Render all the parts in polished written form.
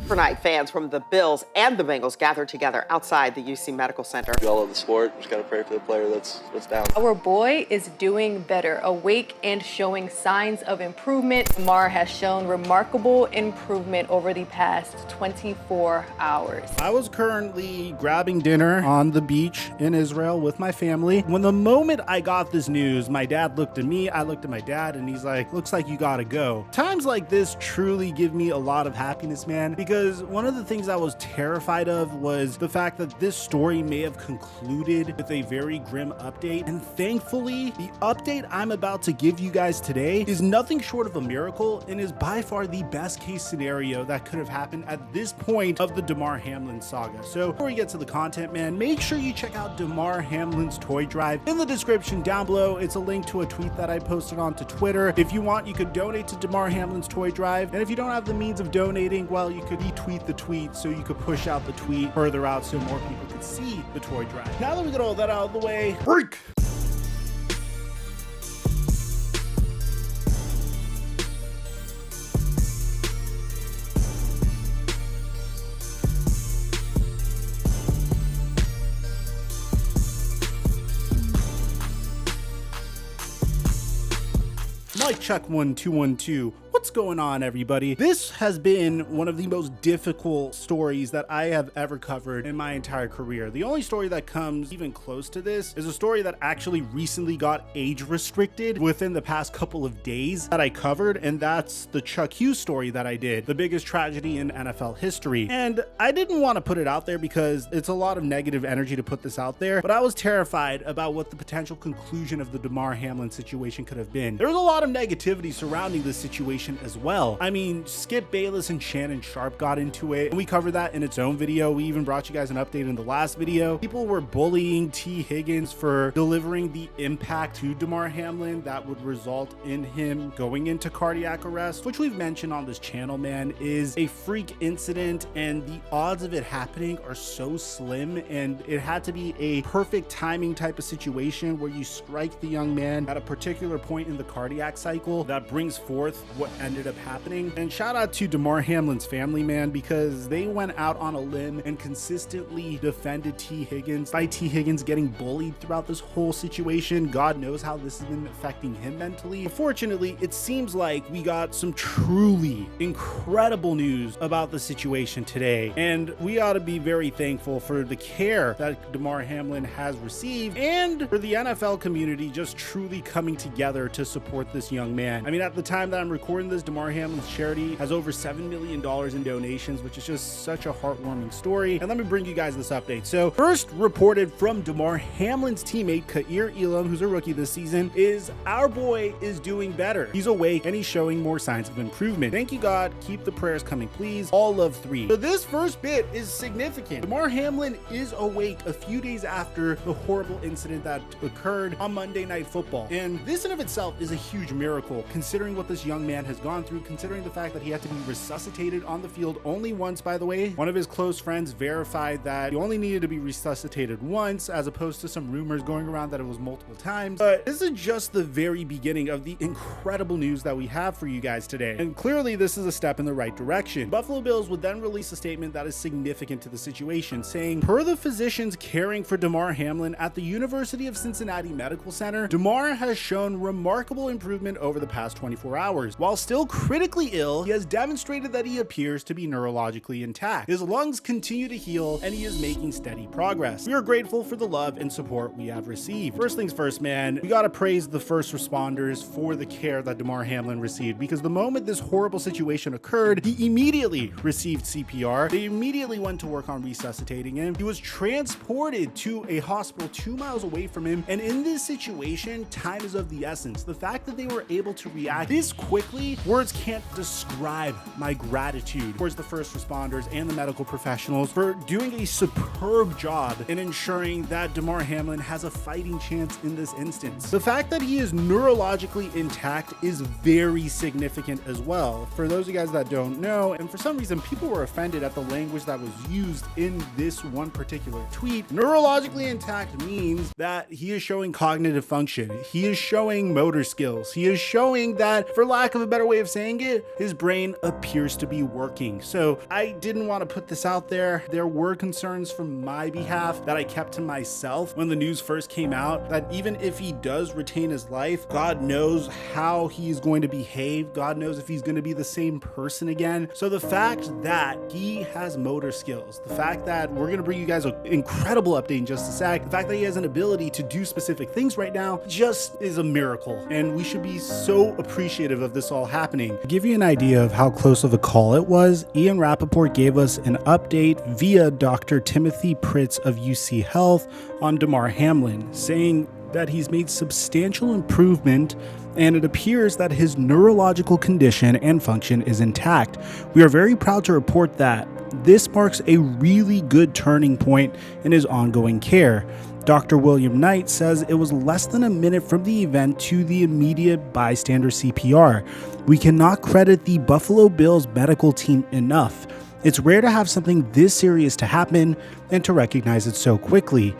Tonight, fans from the Bills and the Bengals gathered together outside the UC Medical Center. We all love the sport. Just got to pray for the player that's down. Our boy is doing better, awake and showing signs of improvement. Damar has shown remarkable improvement over the past 24 hours. I was currently grabbing dinner on the beach in Israel with my family. When the moment I got this news, my dad looked at me, I looked at my dad, and he's like, looks like you gotta go. Times like this truly give me a lot of happiness, man, because one of the things I was terrified of was the fact that this story may have concluded with a very grim update. And thankfully, the update I'm about to give you guys today is nothing short of a miracle and is by far the best case scenario that could have happened at this point of the Damar Hamlin saga. So before we get to the content, man, make sure you check out Damar Hamlin's toy drive in the description down below. It's a link to a tweet that I posted onto Twitter. If you want, you could donate to Damar Hamlin's toy drive. And if you don't have the means of donating, well, you could retweet the tweet so you could push out the tweet further out so more people could see the toy drive. Now that we get all that out of the way, break! Mike check 1212. What's going on, everybody? This has been one of the most difficult stories that I have ever covered in my entire career. The only story that comes even close to this is a story that actually recently got age restricted within the past couple of days that I covered, and that's the Chuck Hughes story that I did, the biggest tragedy in NFL history. And I didn't want to put it out there because it's a lot of negative energy to put this out there, but I was terrified about what the potential conclusion of the Damar Hamlin situation could have been. There was a lot of negativity surrounding this situation as well. I mean, Skip Bayless and Shannon Sharp got into it, and we covered that in its own video. We even brought you guys an update in the last video. People were bullying T. Higgins for delivering the impact to Damar Hamlin that would result in him going into cardiac arrest, which we've mentioned on this channel, man, is a freak incident, and the odds of it happening are so slim, and it had to be a perfect timing type of situation where you strike the young man at a particular point in the cardiac cycle that brings forth what ended up happening. And shout out to Damar Hamlin's family, man, because they went out on a limb and consistently defended T. Higgins, by T. Higgins getting bullied throughout this whole situation. God knows how this has been affecting him mentally. Unfortunately, it seems like we got some truly incredible news about the situation today, and we ought to be very thankful for the care that Damar Hamlin has received and for the NFL community just truly coming together to support this young man. I mean, at the time that I'm recording this, Damar Hamlin's charity has over $7 million in donations, which is just such a heartwarming story. And let me bring you guys this update. So first reported from Damar Hamlin's teammate, Ka'ir Elam, who's a rookie this season, is our boy is doing better. He's awake and he's showing more signs of improvement. Thank you, God. Keep the prayers coming, please. All love 3. So this first bit is significant. Damar Hamlin is awake a few days after the horrible incident that occurred on Monday Night Football. And this in of itself is a huge miracle, considering what this young man has gone through, considering the fact that he had to be resuscitated on the field only once, by the way. One of his close friends verified that he only needed to be resuscitated once, as opposed to some rumors going around that it was multiple times. But this is just the very beginning of the incredible news that we have for you guys today. And clearly this is a step in the right direction. Buffalo Bills would then release a statement that is significant to the situation, saying, per the physicians caring for Damar Hamlin at the University of Cincinnati Medical Center, Damar has shown remarkable improvement over the past 24 hours. While still critically ill, he has demonstrated that he appears to be neurologically intact. His lungs continue to heal, and he is making steady progress. We are grateful for the love and support we have received. First things first, man, we gotta praise the first responders for the care that Damar Hamlin received, because the moment this horrible situation occurred, he immediately received CPR. They immediately went to work on resuscitating him. He was transported to a hospital 2 miles away from him, and in this situation, time is of the essence. The fact that they were able to react this quickly, words can't describe my gratitude towards the first responders and the medical professionals for doing a superb job in ensuring that Damar Hamlin has a fighting chance in this instance. The fact that he is neurologically intact is very significant as well. For those of you guys that don't know, and for some reason people were offended at the language that was used in this one particular tweet, neurologically intact means that he is showing cognitive function. He is showing motor skills. He is showing that, for lack of a better fair way of saying it, his brain appears to be working. So I didn't want to put this out there. There were concerns from my behalf that I kept to myself when the news first came out, that even if he does retain his life, God knows how he's going to behave. God knows if he's going to be the same person again. So the fact that he has motor skills, the fact that we're going to bring you guys an incredible update in just a sec, the fact that he has an ability to do specific things right now just is a miracle. And we should be so appreciative of this all happening. To give you an idea of how close of a call it was, Ian Rappaport gave us an update via Dr. Timothy Pritz of UC Health on Damar Hamlin, saying that he's made substantial improvement and it appears that his neurological condition and function is intact. We are very proud to report that this marks a really good turning point in his ongoing care. Dr. William Knight says it was less than a minute from the event to the immediate bystander CPR. We cannot credit the Buffalo Bills medical team enough. It's rare to have something this serious to happen and to recognize it so quickly.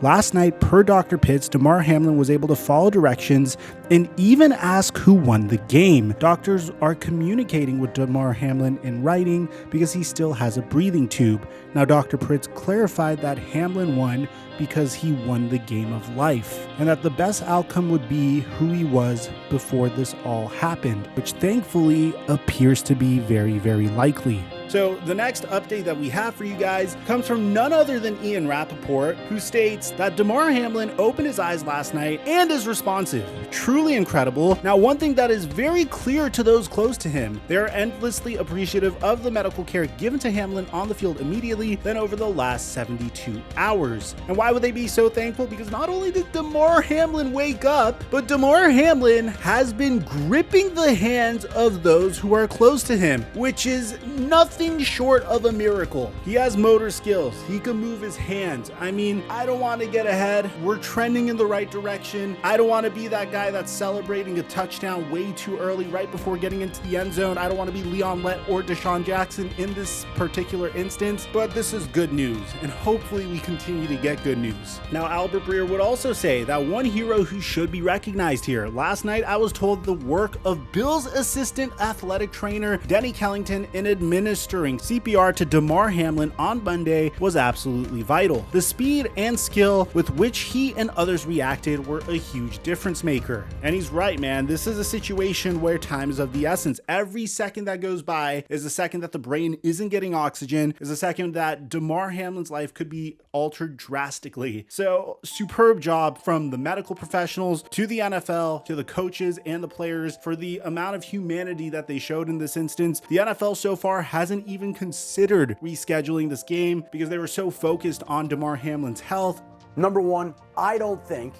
Last night, per Dr. Pitts, Damar Hamlin was able to follow directions and even ask who won the game. Doctors are communicating with Damar Hamlin in writing because he still has a breathing tube. Now, Dr. Pritz clarified that Hamlin won because he won the game of life, and that the best outcome would be who he was before this all happened, which thankfully appears to be very, very likely. So the next update that we have for you guys comes from none other than Ian Rappaport, who states that Damar Hamlin opened his eyes last night and is responsive. Truly incredible. Now, one thing that is very clear to those close to him, they are endlessly appreciative of the medical care given to Hamlin on the field immediately, then over the last 72 hours. And why would they be so thankful? Because not only did Damar Hamlin wake up, but Damar Hamlin has been gripping the hands of those who are close to him, which is nothing short of a miracle. He has motor skills. He can move his hands. I mean, I don't want to get ahead. We're trending in the right direction. I don't want to be that guy that's celebrating a touchdown way too early right before getting into the end zone. I don't want to be Leon Lett or Deshaun Jackson in this particular instance, but this is good news, and hopefully we continue to get good news. Now, Albert Breer would also say that one hero who should be recognized here. Last night, I was told the work of Bills assistant athletic trainer Denny Kellington in administering CPR to Damar Hamlin on Monday was absolutely vital. The speed and skill with which he and others reacted were a huge difference maker. And he's right, man. This is a situation where time is of the essence. Every second that goes by is a second that the brain isn't getting oxygen, is a second that Damar Hamlin's life could be altered drastically. So, superb job from the medical professionals to the NFL, to the coaches and the players for the amount of humanity that they showed in this instance. The NFL so far hasn't even considered rescheduling this game because they were so focused on Damar Hamlin's health. Number one, I don't think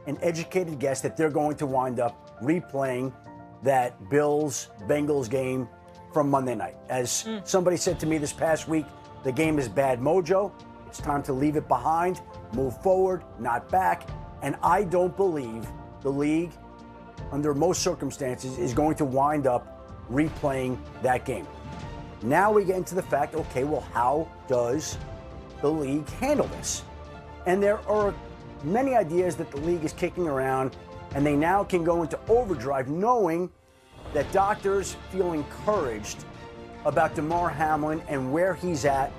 an educated guess that they're going to wind up replaying that Bills-Bengals game from Monday night. As somebody said to me this past week, the game is bad mojo. It's time to leave it behind, move forward, not back. And I don't believe the league, under most circumstances, is going to wind up replaying that game. Now we get into the fact, okay, well, how does the league handle this? And there are many ideas that the league is kicking around, and they now can go into overdrive knowing that doctors feel encouraged about Damar Hamlin and where he's at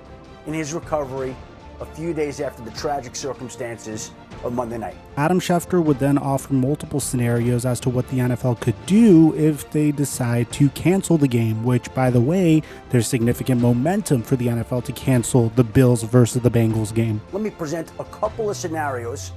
in his recovery a few days after the tragic circumstances of Monday night. Adam Schefter would then offer multiple scenarios as to what the NFL could do if they decide to cancel the game, which, by the way, there's significant momentum for the NFL to cancel the Bills versus the Bengals game. Let me present a couple of scenarios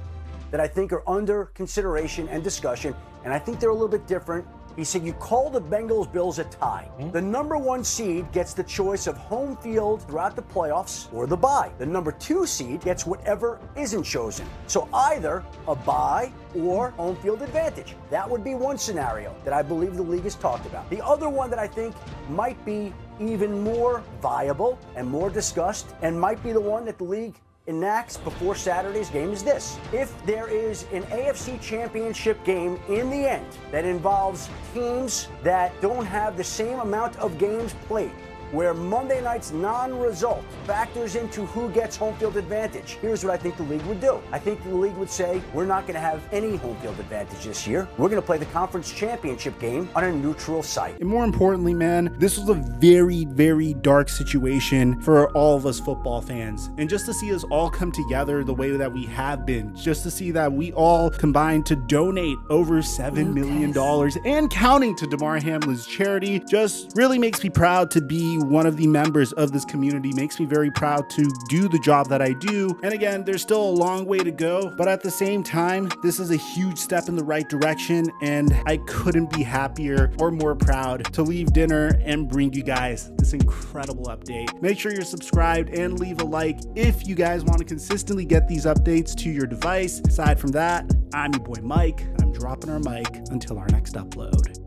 that I think are under consideration and discussion, and I think they're a little bit different. He said you call the Bengals-Bills a tie. The number one seed gets the choice of home field throughout the playoffs or the bye. The number two seed gets whatever isn't chosen. So either a bye or home field advantage. That would be one scenario that I believe the league has talked about. The other one that I think might be even more viable and more discussed and might be the one that the league enacts before Saturday's game is this. If there is an AFC championship game in the end that involves teams that don't have the same amount of games played, where Monday night's non-result factors into who gets home field advantage. Here's what I think the league would do. I think the league would say, we're not going to have any home field advantage this year. We're going to play the conference championship game on a neutral site. And more importantly, man, this was a very, very dark situation for all of us football fans. And just to see us all come together the way that we have been, just to see that we all combined to donate over $7 million and counting to Damar Hamlin's charity, just really makes me proud to be one of the members of this community, makes me very proud to do the job that I do. And again, there's still a long way to go, but at the same time, this is a huge step in the right direction, and I couldn't be happier or more proud to leave dinner and bring you guys this incredible update. Make sure you're subscribed and leave a like if you guys want to consistently get these updates to your device. Aside from that, I'm your boy Mike. I'm dropping our mic until our next upload.